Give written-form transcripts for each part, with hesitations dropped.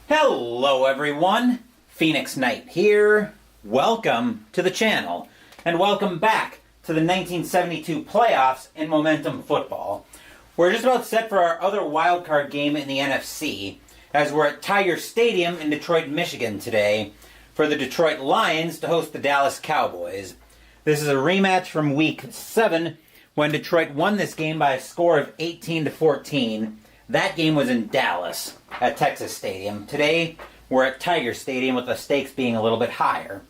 Hello everyone, Phoenix Knight here. Welcome to the channel, and welcome back to the 1972 playoffs in Momentum Football. We're just about set for our other wildcard game in the NFC, as we're at Tiger Stadium in Detroit, Michigan today, for the Detroit Lions to host the Dallas Cowboys. This is a rematch from Week 7, when Detroit won this game by a score of 18-14. That game was in Dallas at Texas Stadium. Today, we're at Tiger Stadium with the stakes being a little bit higher.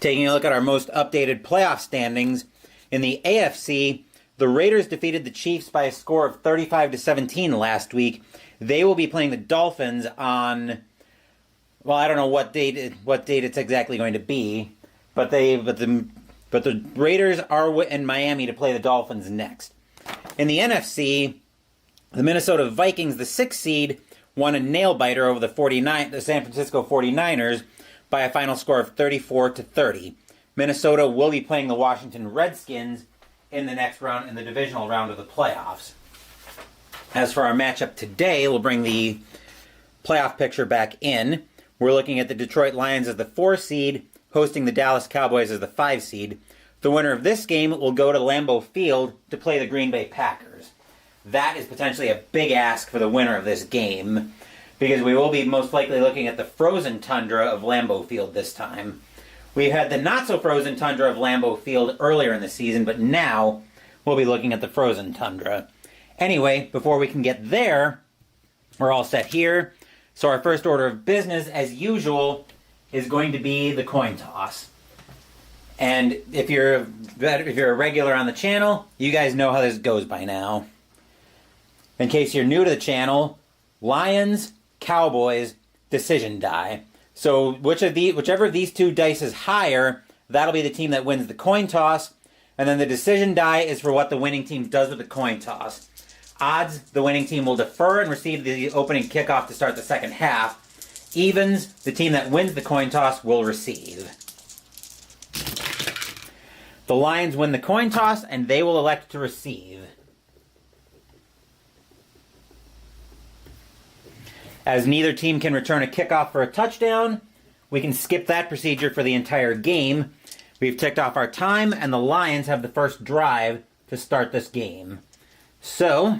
Taking a look at our most updated playoff standings, in the AFC, the Raiders defeated the Chiefs by a score of 35-17 last week. They will be playing the Dolphins on, well, I don't know what date it's exactly going to be, but the Raiders are in Miami to play the Dolphins next. In the NFC, the Minnesota Vikings, the 6th seed, won a nail-biter over the San Francisco 49ers by a final score of 34-30. Minnesota will be playing the Washington Redskins in the next round, in the divisional round of the playoffs. As for our matchup today, we'll bring the playoff picture back in. We're looking at the Detroit Lions as the 4 seed, hosting the Dallas Cowboys as the 5 seed. The winner of this game will go to Lambeau Field to play the Green Bay Packers. That is potentially a big ask for the winner of this game, because we will be most likely looking at the frozen tundra of Lambeau Field this time. We had the not-so-frozen tundra of Lambeau Field earlier in the season, but now we'll be looking at the frozen tundra. Anyway, before we can get there, we're all set here. So our first order of business, as usual, is going to be the coin toss. And if you're a regular on the channel, you guys know how this goes by now. In case you're new to the channel, Lions, Cowboys, decision die. So whichever of these two dice is higher, that'll be the team that wins the coin toss. And then the decision die is for what the winning team does with the coin toss. Odds, the winning team will defer and receive the opening kickoff to start the second half. Evens, the team that wins the coin toss will receive. The Lions win the coin toss, and they will elect to receive. As neither team can return a kickoff for a touchdown, we can skip that procedure for the entire game. We've ticked off our time, and the Lions have the first drive to start this game. So,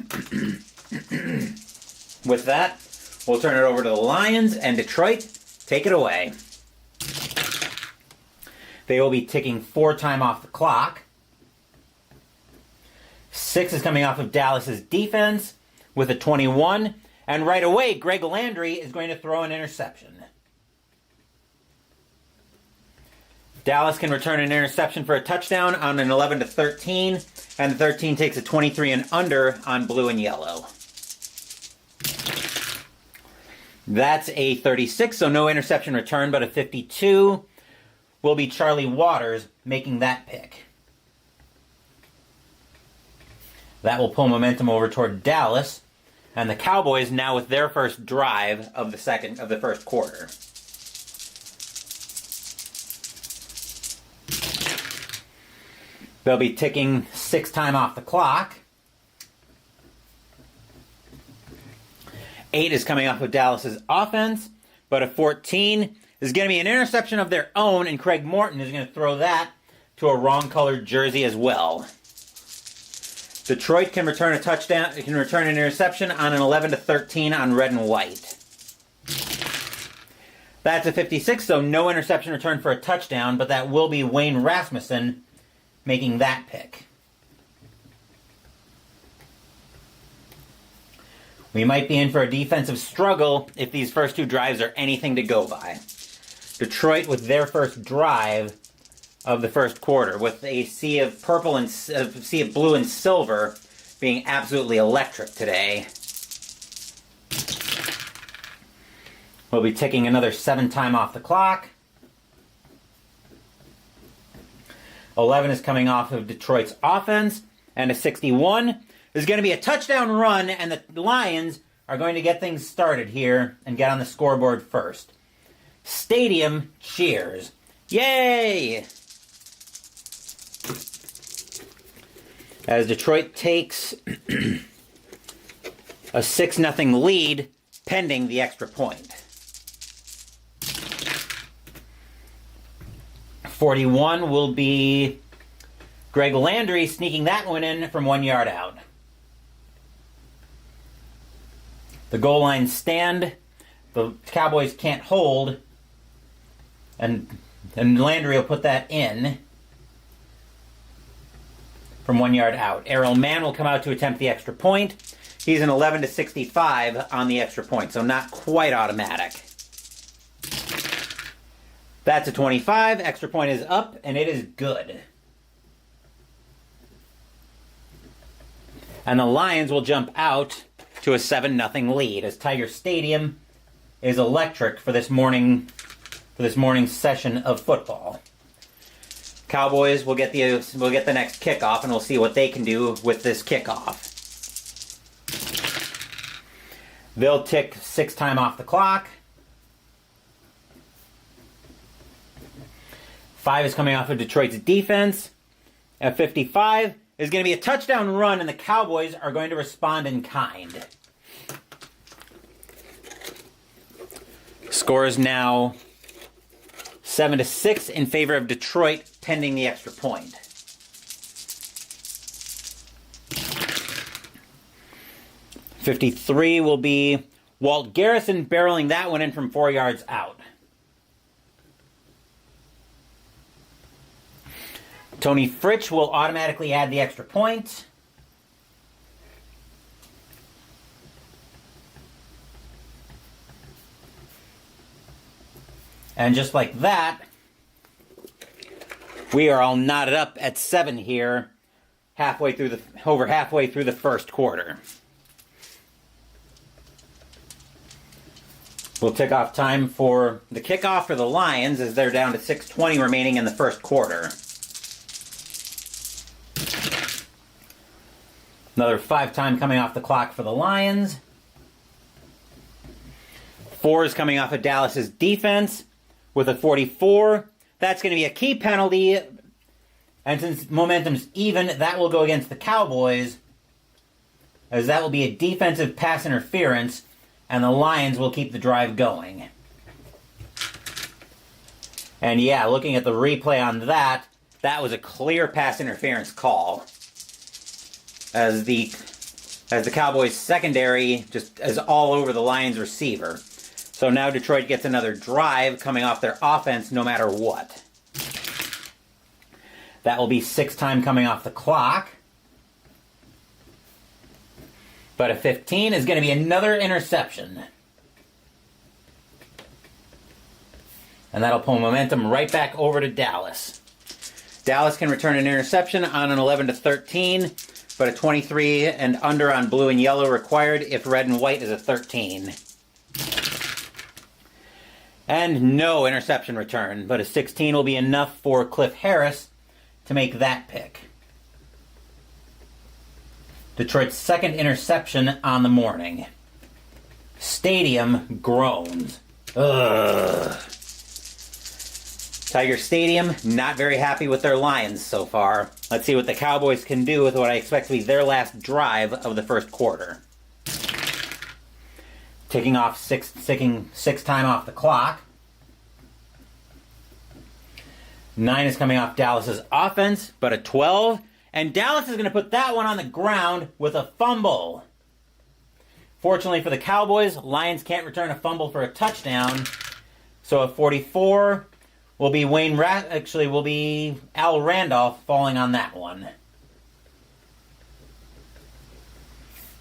with that, we'll turn it over to the Lions, and Detroit, take it away. They will be ticking 4 time off the clock. 6 is coming off of Dallas's defense with a 21. And right away, Greg Landry is going to throw an interception. Dallas can return an interception for a touchdown on an 11-13, and the 13 takes a 23 and under on blue and yellow. That's a 36, so no interception return, but a 52 will be Charlie Waters making that pick. That will pull momentum over toward Dallas. And the Cowboys now with their first drive of the first quarter. They'll be ticking 6 time off the clock. 8 is coming off of Dallas's offense, but a 14 is going to be an interception of their own, and Craig Morton is going to throw that to a wrong-colored jersey as well. Detroit can return a touchdown. It can return an interception on an 11-13 on red and white. That's a 56, so no interception return for a touchdown, but that will be Wayne Rasmussen making that pick. We might be in for a defensive struggle if these first 2 drives are anything to go by. Detroit with their first drive of the first quarter, with a sea of purple and sea of blue and silver being absolutely electric today. We'll be ticking another 7 time off the clock. 11 is coming off of Detroit's offense, and a 61 is going to be a touchdown run, and the Lions are going to get things started here and get on the scoreboard first. Stadium cheers. Yay! As Detroit takes a 6-0 lead pending the extra point. 41 will be Greg Landry sneaking that one in from 1 yard out. The goal line stand, the Cowboys can't hold, and Landry will put that in from 1 yard out. Errol Mann will come out to attempt the extra point. He's an 11-65 on the extra point, so not quite automatic. That's a 25. Extra point is up, and it is good. And the Lions will jump out to a 7-0 lead as Tiger Stadium is electric for this morning's session of football. Cowboys will get the next kickoff, and we'll see what they can do with this kickoff. They'll tick 6 time off the clock. 5 is coming off of Detroit's defense. At 55 is going to be a touchdown run, and the Cowboys are going to respond in kind. Score is now 7-6 in favor of Detroit, pending the extra point. .53 will be Walt Garrison barreling that one in from 4 yards out. Tony Fritsch will automatically add the extra point. And just like that, we are all knotted up at 7 here, over halfway through the first quarter. We'll tick off time for the kickoff for the Lions as they're down to 6:20 remaining in the first quarter. Another 5 time coming off the clock for the Lions. 4 is coming off of Dallas's defense with a 44. That's going to be a key penalty. And since momentum's even, that will go against the Cowboys, as that will be a defensive pass interference, and the Lions will keep the drive going. And yeah, looking at the replay on that, that was a clear pass interference call, as the Cowboys secondary just is all over the Lions receiver. So now Detroit gets another drive coming off their offense no matter what. That will be 6 time coming off the clock. But a 15 is going to be another interception. And that'll pull momentum right back over to Dallas. Dallas can return an interception on an 11-13, but a 23 and under on blue and yellow required if red and white is a 13. And no interception return, but a 16 will be enough for Cliff Harris to make that pick. Detroit's second interception on the morning. Stadium groans. Ugh. Tiger Stadium, not very happy with their Lions so far. Let's see what the Cowboys can do with what I expect to be their last drive of the first quarter. Ticking 6 time off the clock. 9 is coming off Dallas's offense, but a 12. And Dallas is going to put that one on the ground with a fumble. Fortunately for the Cowboys, Lions can't return a fumble for a touchdown. So a 44 will be Al Randolph falling on that one.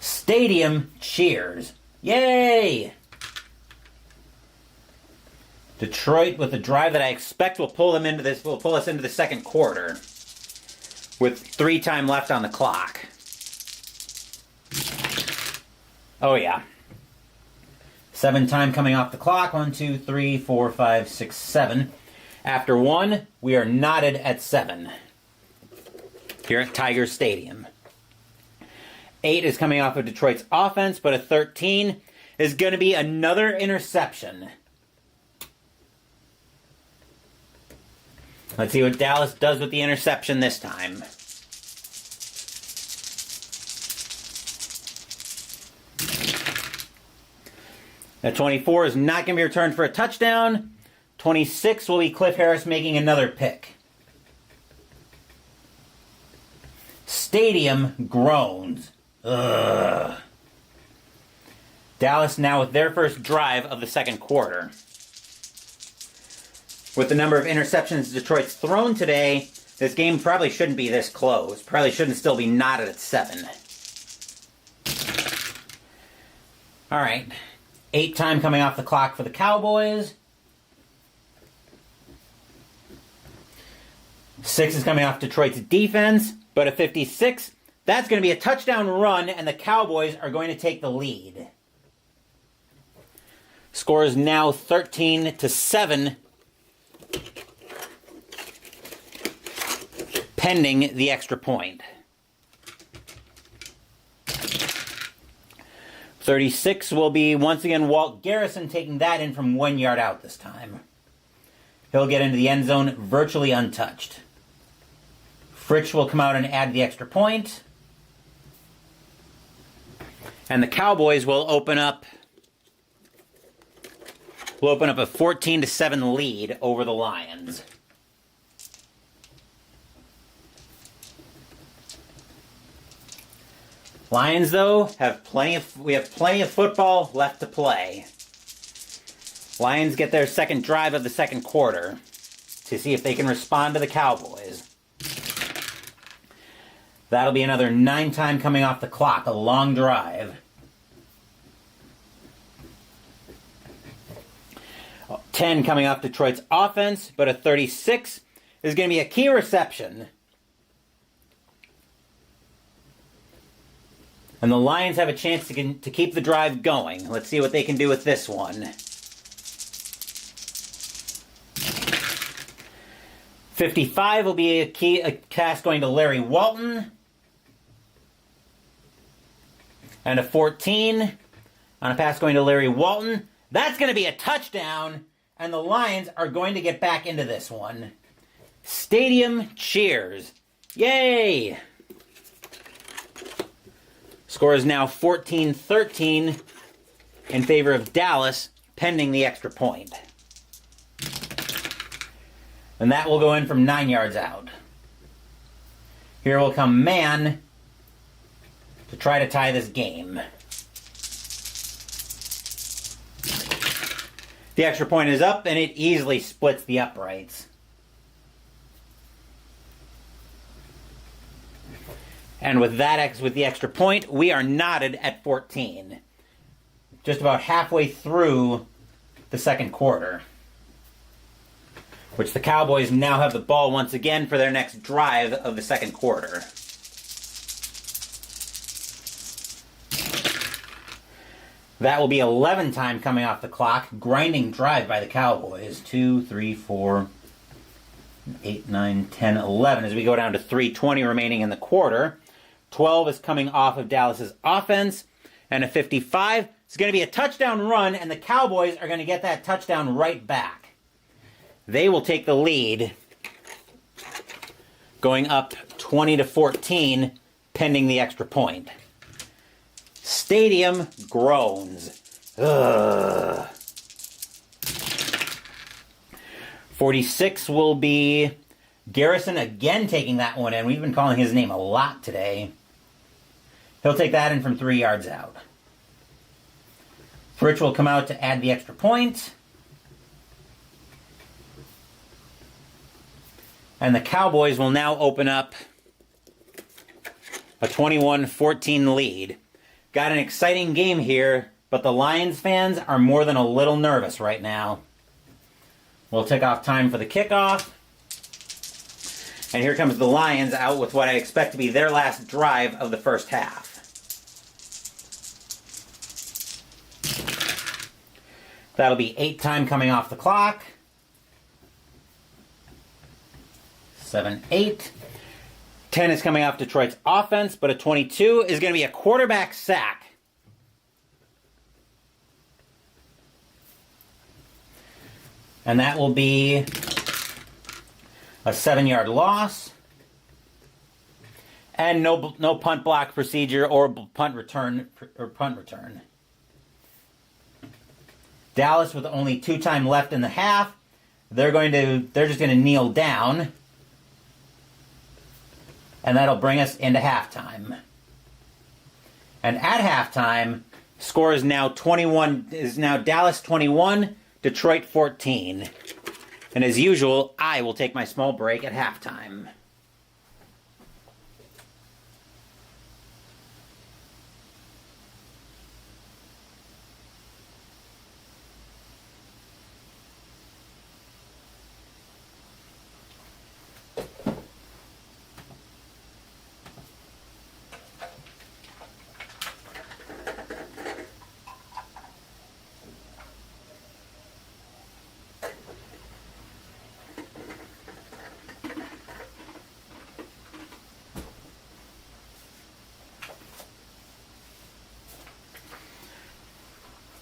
Stadium cheers. Yay! Detroit with a drive that I expect will pull us into the second quarter, with 3 time left on the clock. Oh yeah. 7 time coming off the clock. 1, 2, 3, 4, 5, 6, 7. After 1, we are knotted at 7 here at Tiger Stadium. 8 is coming off of Detroit's offense, but a 13 is going to be another interception. Let's see what Dallas does with the interception this time. That 24 is not going to be returned for a touchdown. 26 will be Cliff Harris making another pick. Stadium groans. Ugh. Dallas now with their first drive of the second quarter. With the number of interceptions Detroit's thrown today, this game probably shouldn't be this close. Probably shouldn't still be knotted at 7. All right. 8 time coming off the clock for the Cowboys. 6 is coming off Detroit's defense, but a 56. That's going to be a touchdown run, and the Cowboys are going to take the lead. Score is now 13-7, pending the extra point. 36 will be, once again, Walt Garrison taking that in from 1 yard out this time. He'll get into the end zone virtually untouched. Fritsch will come out and add the extra point. And the Cowboys will open up a 14-7 lead over the Lions. Lions, though, we have plenty of football left to play. Lions get their second drive of the second quarter to see if they can respond to the Cowboys. That'll be another 9 time coming off the clock, a long drive. 10 coming off Detroit's offense, but a 36 is going to be a key reception. And the Lions have a chance to keep the drive going. Let's see what they can do with this one. 55 will be a pass going to Larry Walton. And a 14 on a pass going to Larry Walton. That's going to be a touchdown. And the Lions are going to get back into this one. Stadium cheers. Yay! Score is now 14-13 in favor of Dallas, pending the extra point. And that will go in from 9 yards out. Here will come man to try to tie this game. The extra point is up, and it easily splits the uprights. And with the extra point, we are knotted at 14. Just about halfway through the second quarter. Which the Cowboys now have the ball once again for their next drive of the second quarter. That will be 11 time coming off the clock. Grinding drive by the Cowboys. 2, 3, 4, 8, 9, 10, 11 as we go down to 3:20 remaining in the quarter. 12 is coming off of Dallas's offense. And a 55 is going to be a touchdown run, and the Cowboys are going to get that touchdown right back. They will take the lead, going up 20-14, pending the extra point. Stadium groans. Ugh. 46 will be Garrison again taking that one in. We've been calling his name a lot today. He'll take that in from 3 yards out. Fritsch will come out to add the extra point. And the Cowboys will now open up a 21-14 lead. Got an exciting game here, but the Lions fans are more than a little nervous right now. We'll take off time for the kickoff. And here comes the Lions out with what I expect to be their last drive of the first half. That'll be 8 time coming off the clock. 7, 8. 10 is coming off Detroit's offense, but a 22 is going to be a quarterback sack. And that will be a 7-yard loss. And no punt block procedure or punt return. Dallas, with only 2 time left in the half, they're just going to kneel down. And that'll bring us into halftime. And at halftime, score is now Dallas 21, Detroit 14. And as usual, I will take my small break at halftime.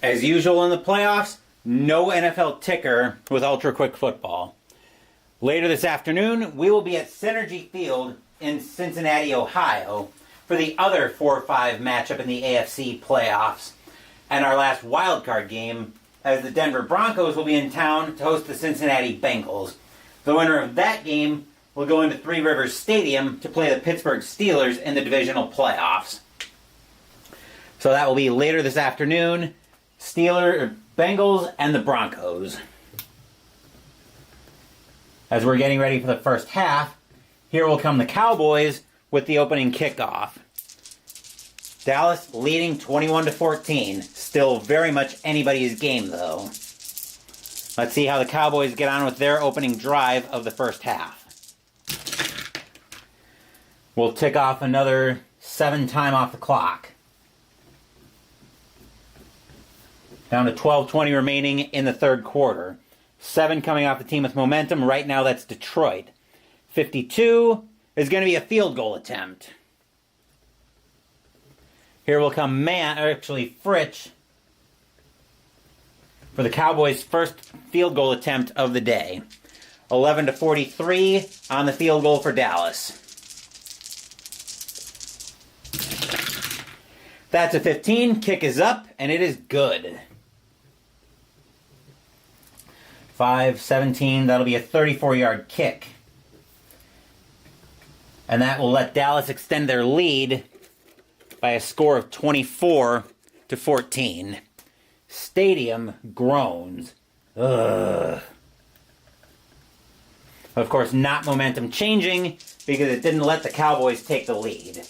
As usual in the playoffs, no NFL ticker with Ultra Quick Football. Later this afternoon, we will be at Synergy Field in Cincinnati, Ohio, for the other 4-5 matchup in the AFC playoffs, and our last wildcard game, as the Denver Broncos will be in town to host the Cincinnati Bengals. The winner of that game will go into Three Rivers Stadium to play the Pittsburgh Steelers in the divisional playoffs. So that will be later this afternoon. Bengals, and the Broncos. As we're getting ready for the first half, here will come the Cowboys with the opening kickoff. Dallas leading 21-14. Still very much anybody's game, though. Let's see how the Cowboys get on with their opening drive of the first half. We'll tick off another 7 time off the clock. Down to 12:20 remaining in the third quarter. 7 coming off the team with momentum. Right now that's Detroit. 52 is going to be a field goal attempt. Here will come Fritsch for the Cowboys' first field goal attempt of the day. 11-43 on the field goal for Dallas. That's a 15. Kick is up, and it is good. 5-17, that'll be a 34-yard kick. And that will let Dallas extend their lead by a score of 24-14. Stadium groans. Ugh. Of course, not momentum changing because it didn't let the Cowboys take the lead.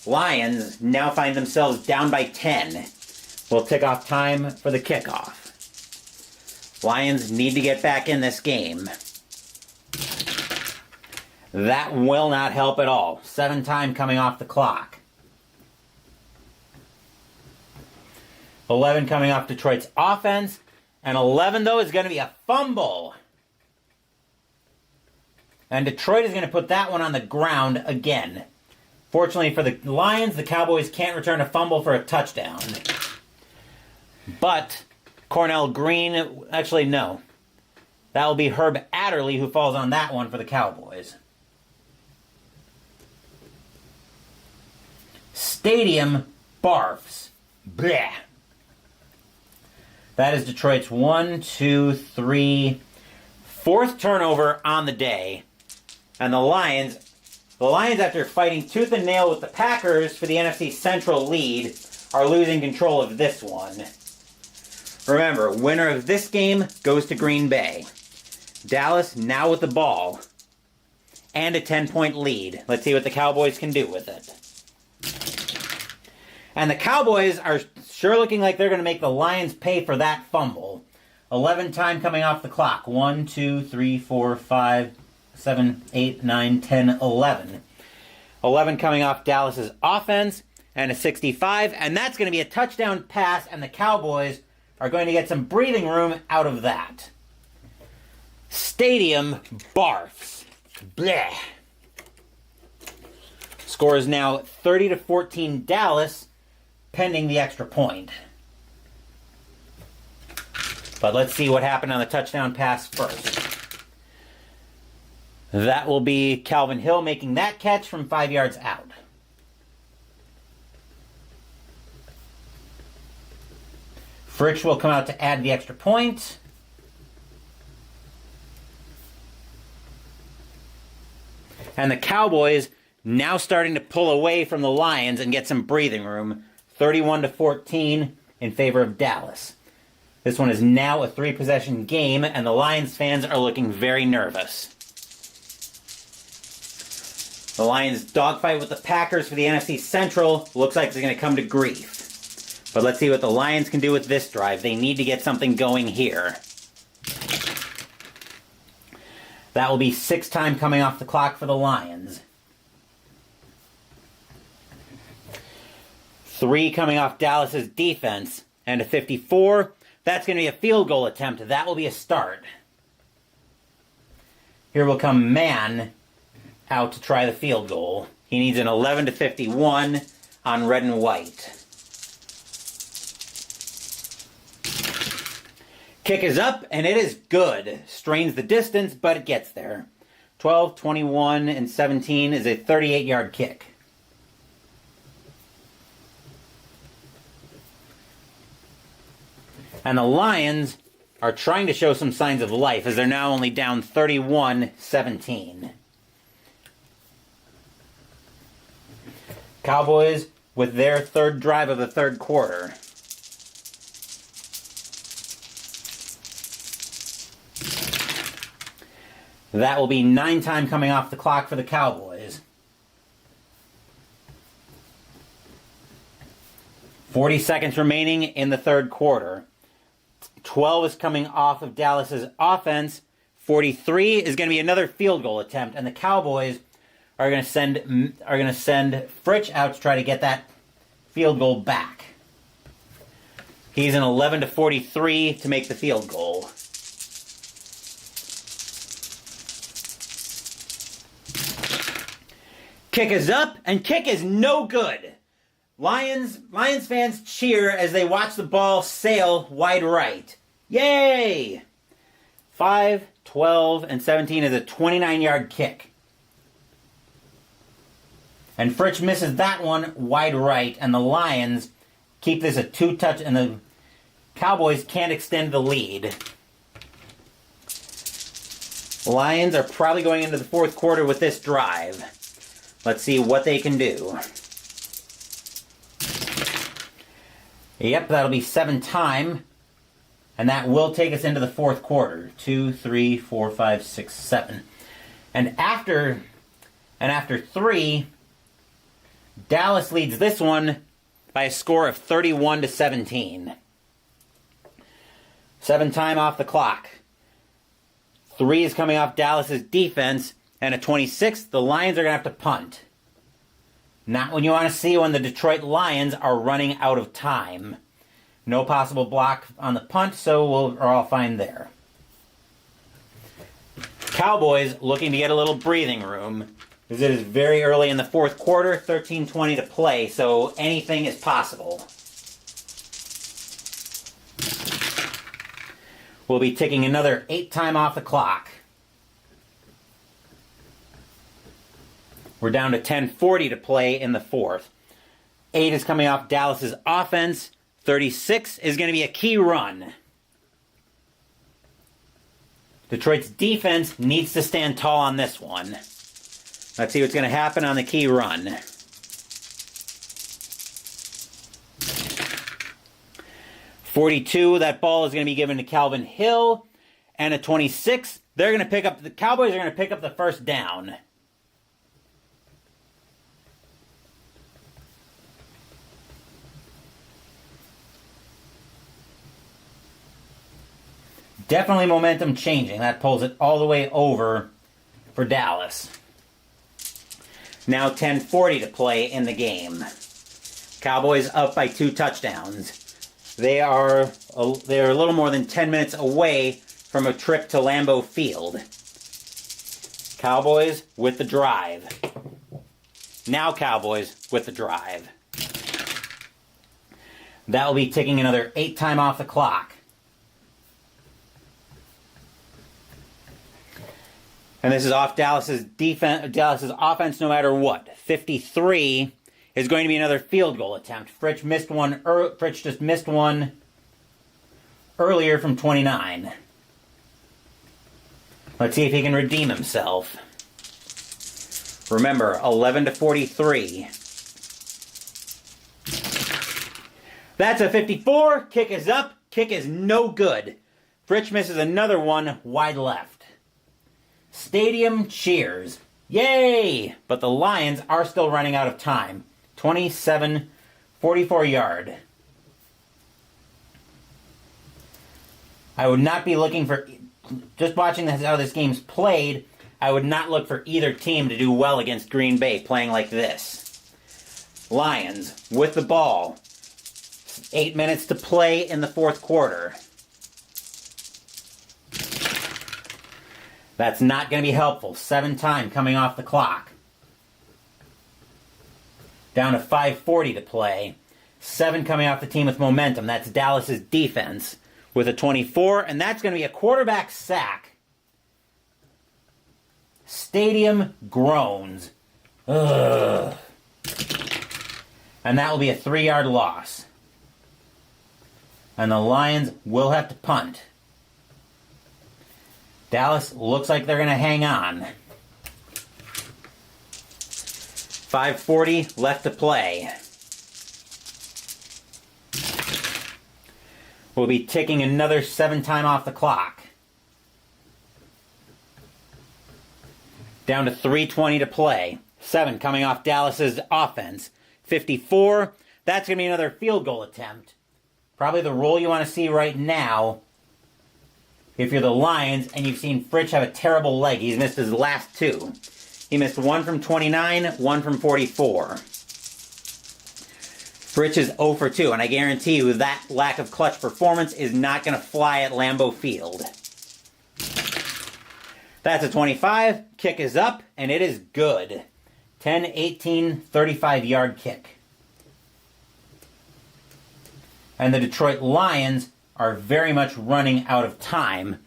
Lions now find themselves down by 10. We'll tick off time for the kickoff. Lions need to get back in this game. That will not help at all. 7 time coming off the clock. 11 coming off Detroit's offense. And 11, though, is going to be a fumble. And Detroit is going to put that one on the ground again. Fortunately for the Lions, the Cowboys can't return a fumble for a touchdown. But Cornell Green, actually no. That will be Herb Adderley who falls on that one for the Cowboys. Stadium barfs. Blech. That is Detroit's 4th turnover on the day. And the Lions, after fighting tooth and nail with the Packers for the NFC Central lead, are losing control of this one. Remember, winner of this game goes to Green Bay. Dallas now with the ball. And a 10-point lead. Let's see what the Cowboys can do with it. And the Cowboys are sure looking like they're going to make the Lions pay for that fumble. 11 time coming off the clock. 1, 2, 3, 4, 5, 7, 8, 9, 10, 11. 11 coming off Dallas's offense. And a 65. And that's going to be a touchdown pass. And the Cowboys are going to get some breathing room out of that. Stadium barfs. Blech. Score is now 30-14 Dallas, pending the extra point. But let's see what happened on the touchdown pass first. That will be Calvin Hill making that catch from 5 yards out. Fritch will come out to add the extra point. And the Cowboys now starting to pull away from the Lions and get some breathing room. 31-14 in favor of Dallas. This one is now a 3-possession game, and the Lions fans are looking very nervous. The Lions dogfight with the Packers for the NFC Central looks like it's going to come to grief. But let's see what the Lions can do with this drive. They need to get something going here. That will be 6 time coming off the clock for the Lions. 3 coming off Dallas's defense. And a 54. That's going to be a field goal attempt. That will be a start. Here will come Mann out to try the field goal. He needs an 11-51 on red and white. Kick is up, and it is good. Strains the distance, but it gets there. 12, 21, and 17 is a 38-yard kick. And the Lions are trying to show some signs of life as they're now only down 31-17. Cowboys with their third drive of the third quarter. That will be 9 time coming off the clock for the Cowboys. 40 seconds remaining in the third quarter. 12 is coming off of Dallas's offense. 43 is going to be another field goal attempt, and the Cowboys are going to send Fritch out to try to get that field goal back. He's an 11-43 to make the field goal. Kick is up, and kick is no good. Lions fans cheer as they watch the ball sail wide right. Yay! 5, 12, and 17 is a 29-yard kick. And Fritch misses that one wide right, and the Lions keep this a 2-touch, and the Cowboys can't extend the lead. Lions are probably going into the fourth quarter with this drive. Let's see what they can do. Yep, that'll be 7 time. And that will take us into the fourth quarter. 2, 3, 4, 5, 6, 7. And after 3, Dallas leads this one by a score of 31-17. 7 time off the clock. 3 is coming off Dallas's defense. And at 26, the Lions are going to have to punt. Not when you want to see when the Detroit Lions are running out of time. No possible block on the punt, so we're all fine there. Cowboys looking to get a little breathing room, because it is very early in the fourth quarter, 13:20 to play, so anything is possible. We'll be taking another 8 time off the clock. We're down to 10:40 to play in the fourth. 8 is coming off Dallas's offense. 36 is going to be a key run. Detroit's defense needs to stand tall on this one. Let's see what's going to happen on the key run. 42, that ball is going to be given to Calvin Hill. And at 26, the Cowboys are going to pick up the first down. Definitely momentum changing. That pulls it all the way over for Dallas. Now 10:40 to play in the game. Cowboys up by 2 touchdowns. They are a little more than 10 minutes away from a trip to Lambeau Field. Cowboys with the drive. Now Cowboys with the drive. That will be ticking another 8 time off the clock. And this is off Dallas's offense no matter what. 53 is going to be another field goal attempt. Fritch just missed one earlier from 29. Let's see if he can redeem himself. Remember, 11-43. That's a 54. Kick is up. Kick is no good. Fritch misses another one wide left. Stadium cheers. Yay! But the Lions are still running out of time. 27, 44 yard. I would not be looking for... Just watching how this game's played, I would not look for either team to do well against Green Bay playing like this. Lions with the ball. 8 minutes to play in the fourth quarter. That's not going to be helpful. 7 time coming off the clock. Down to 5:40 to play. 7 coming off the team with momentum. That's Dallas's defense with a 24, and that's going to be a quarterback sack. Stadium groans. Ugh. And that will be a 3-yard loss. And the Lions will have to punt. Dallas looks like they're going to hang on. 5:40 left to play. We'll be ticking another 7 time off the clock. Down to 3:20 to play. 7 coming off Dallas's offense. 54. That's going to be another field goal attempt. Probably the roll you want to see right now if you're the Lions and you've seen Fritch have a terrible leg. He's missed his last 2. He missed 1 from 29, 1 from 44. Fritch is 0 for 2, and I guarantee you that lack of clutch performance is not going to fly at Lambeau Field. That's a 25. Kick is up, and it is good. 10-18, 35-yard kick. And the Detroit Lions are very much running out of time.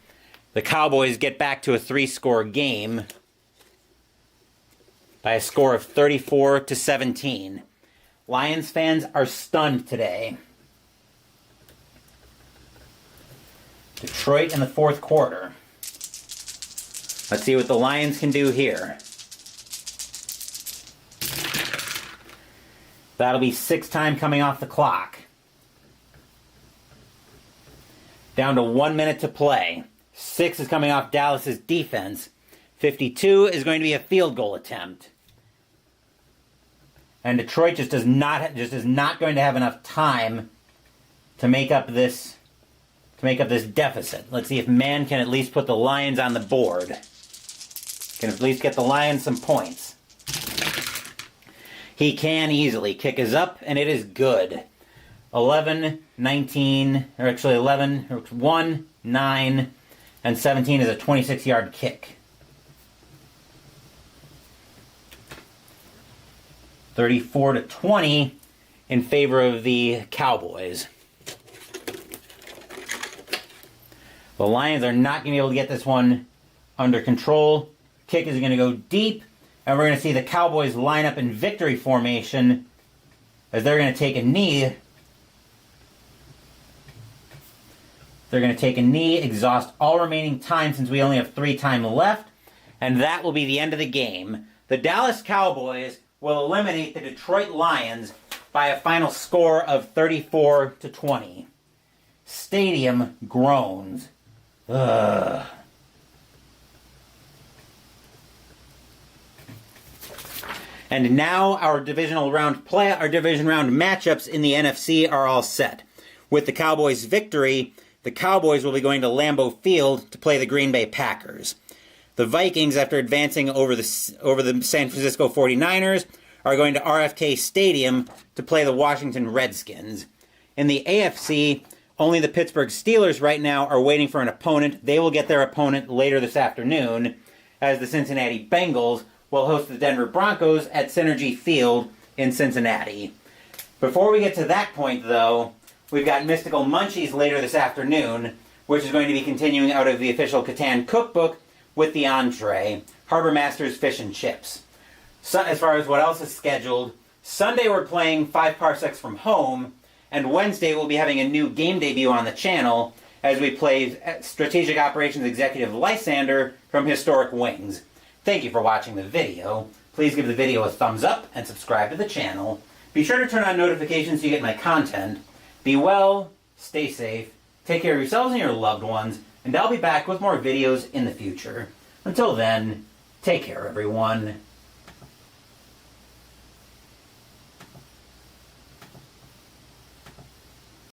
The Cowboys get back to a 3-score game by a score of 34-17. Lions fans are stunned today. Detroit in the fourth quarter. Let's see what the Lions can do here. That'll be 6 time coming off the clock. Down to 1 minute to play. 6 is coming off Dallas's defense. 52 is going to be a field goal attempt. And Detroit just is not going to have enough time to make up this deficit. Let's see if Mann can at least put the Lions on the board. Can at least get the Lions some points. He can easily. Kick is up, and it is good. 11, 19, or actually 11, 1, 9, and 17 is a 26-yard kick. 34-20 in favor of the Cowboys. The Lions are not going to be able to get this one under control. Kick is going to go deep, and we're going to see the Cowboys line up in victory formation as they're going to take a knee. They're going to take a knee, exhaust all remaining time since we only have 3 time left, and that will be the end of the game. The Dallas Cowboys will eliminate the Detroit Lions by a final score of 34-20. Stadium groans. Ugh. And now our division round matchups in the NFC are all set. With the Cowboys' victory, the Cowboys will be going to Lambeau Field to play the Green Bay Packers. The Vikings, after advancing over the San Francisco 49ers, are going to RFK Stadium to play the Washington Redskins. In the AFC, only the Pittsburgh Steelers right now are waiting for an opponent. They will get their opponent later this afternoon, as the Cincinnati Bengals will host the Denver Broncos at Synergy Field in Cincinnati. Before we get to that point, though, we've got Mystical Munchies later this afternoon, which is going to be continuing out of the official Catan cookbook with the entree, Harbor Masters Fish and Chips. So, as far as what else is scheduled, Sunday we're playing 5 Parsecs from Home, and Wednesday we'll be having a new game debut on the channel, as we play Strategic Operations Executive Lysander from Historic Wings. Thank you for watching the video. Please give the video a thumbs up and subscribe to the channel. Be sure to turn on notifications so you get my content. Be well, stay safe, take care of yourselves and your loved ones, and I'll be back with more videos in the future. Until then, take care everyone.